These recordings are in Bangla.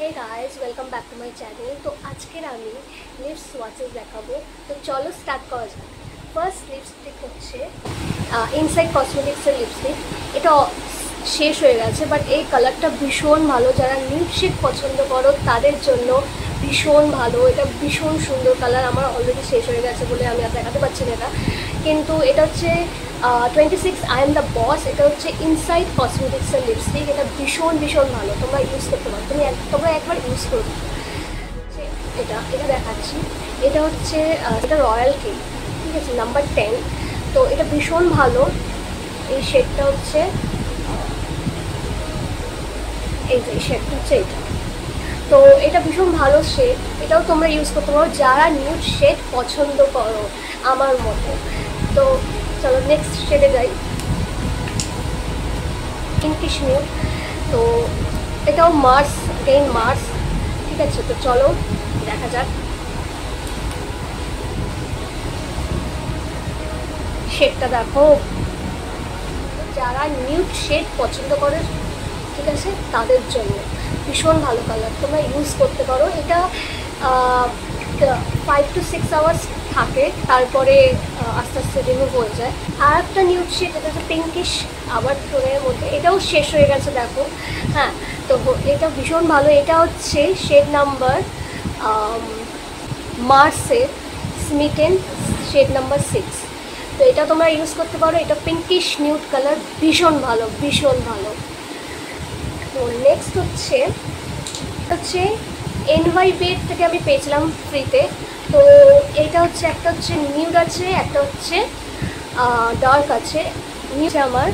Hey guys welcome back to my channel. तो আজকের আমি লিপস ওয়াচেস দেখাবো। তো চলো স্টার্ট করা যাক। ফার্স্ট লিপস্টিক হচ্ছে ইনসাইড কসমেটিক্সের লিপস্টিক। এটা শেষ হয়ে গেছে, বাট এই কালারটা ভীষণ ভালো। যারা নিউড শেড পছন্দ করো তাদের জন্য ভীষণ ভালো। এটা ভীষণ সুন্দর কালার। আমার অলরেডি শেষ হয়ে গেছে বলে আমি আর দেখাতে পারছি না এটা, কিন্তু এটা হচ্ছে 26 আই এম দ্য বস। এটা হচ্ছে ইনসাইড কসমেটিক্সের লিপস্টিক। এটা ভীষণ ভালো, তোমরা ইউজ করতে পারো। তোমরা একবার ইউজ করো। এটা দেখাচ্ছি। এটা হচ্ছে এটা রয়্যাল কেক, ঠিক আছে, নাম্বার 10। তো এটা ভীষণ ভালো। এই শেডটা হচ্ছে এই শেডটা হচ্ছে এটা। তো এটা ভীষণ ভালো শেড, এটাও তোমরা ইউজ করতে পারো যারা নিউড শেড পছন্দ করো আমার মতো। তো চলো নেক্সট শেডে যাই, পিঙ্কিশ নিউড। তো এটাও মার্স, মার্স, ঠিক আছে। তো চলো দেখা যাক শেডটা। দেখো, যারা নিউড শেড পছন্দ করে, ঠিক আছে, তাদের জন্য ভীষণ ভালো কালার, তোমরা ইউজ করতে পারো। এটা 5 to 6 আওয়ার্স থাকে, তারপরে আস্তে আস্তে রিমুভ হয়ে যায়। আর একটা নিউড শেড, এটা হচ্ছে পিঙ্কিশ আবার টোনের মধ্যে, এটাও শেষ হয়ে গেছে দেখো। হ্যাঁ, তো এটা ভীষণ ভালো। এটা হচ্ছে শেড নাম্বার মার্সের স্মিটেন, শেড নাম্বার 6। তো এটা তোমরা ইউজ করতে পারো। এটা পিঙ্কিশ নিউড কালার, ভীষণ ভালো। তো নেক্সট হচ্ছে NY বেড থেকে আমি পেয়েছিলাম ফ্রিতে। তো এটা হচ্ছে একটা হচ্ছে নিউড আছে, একটা হচ্ছে ডার্ক আছে। নিউড আমার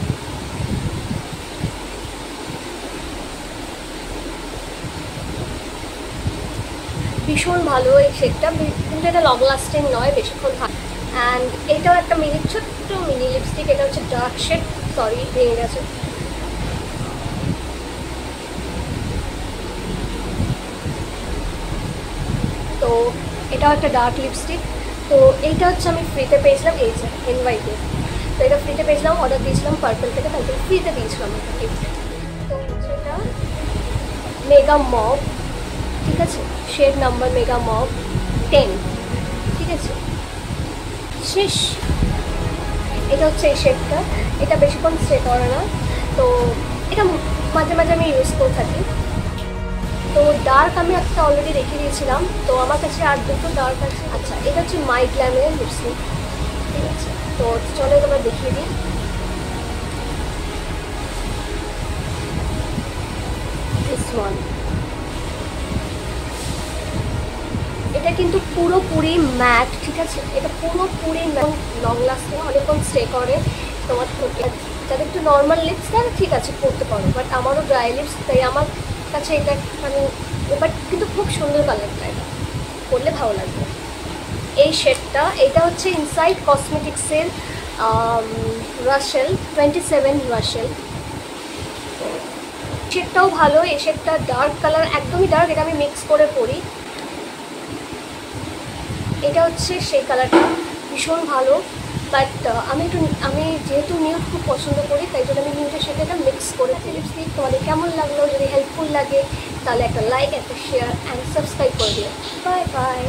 ভীষণ ভালো এই শেডটা, কিন্তু এটা লং লাস্টিং নয়, বেশিক্ষণ থাকে। অ্যান্ড এটাও একটা ছোট্ট মিনি লিপস্টিক। এটা হচ্ছে ডার্ক শেড, সরি ভেঙে গেছে। তো এটাও একটা ডার্ক লিপস্টিক। তো এইটা হচ্ছে আমি ফ্রিতে পেয়েছিলাম, এই যে NY বেড। তো এটা ফ্রিতে পেয়েছিলাম, অর্ডার দিয়েছিলাম পার্পল থেকে, তারপরে ফ্রিতে দিয়েছিলাম এটা গিফট। তো সেটা মেগা মব, ঠিক আছে, শেড নাম্বার মেগা মব 10, ঠিক আছে, শেষ। এটা হচ্ছে এই শেডটা। এটা বেশিক্ষণ স্টে করে না, তো এটা মাঝে মাঝে আমি ইউজ করে থাকি। তো ডার্ক আমি একটা অলরেডি রেখে দিয়েছিলাম, তো আমার কাছে আর দুটো ডার্ক আছে। আচ্ছা, এটা হচ্ছে মাই গ্ল্যামের লিপস্টিক, ঠিক আছে। তো চলো তোমরা দেখিয়ে দিই। দিস ওয়ান, এটা কিন্তু পুরোপুরি ম্যাট, ঠিক আছে। এটা পুরোপুরি লং লাস্টিং, অনেকক্ষণ স্টে করে। তোমার যাদের একটু নর্মাল লিপস তারা ঠিক আছে পরতে পারো, বাট আমারও ড্রাই লিপস, তাই আমার কাছে এটা মানে, বাট কিন্তু খুব সুন্দর কালারটা, এটা পরলে ভালো লাগবে। এই শেডটা, এটা হচ্ছে ইনসাইড কসমেটিক্সের রাশেল 27 রাশেল। শেডটাও ভালো। এই শেডটা ডার্ক কালার, একদমই ডার্ক, এটা আমি মিক্স করে পরি। এটা হচ্ছে সেই কালারটা, ভীষণ ভালো। বাট আমি যেহেতু নিউড খুব পছন্দ করি, তাই জন্য আমি নিউডের সাথে এটা মিক্স করে লিপস্টিক। তোমাদের কেমন লাগলো? যদি হেল্পফুল লাগে তাহলে একটা লাইক, একটা শেয়ার অ্যান্ড সাবস্ক্রাইব করে দিও। Bye bye.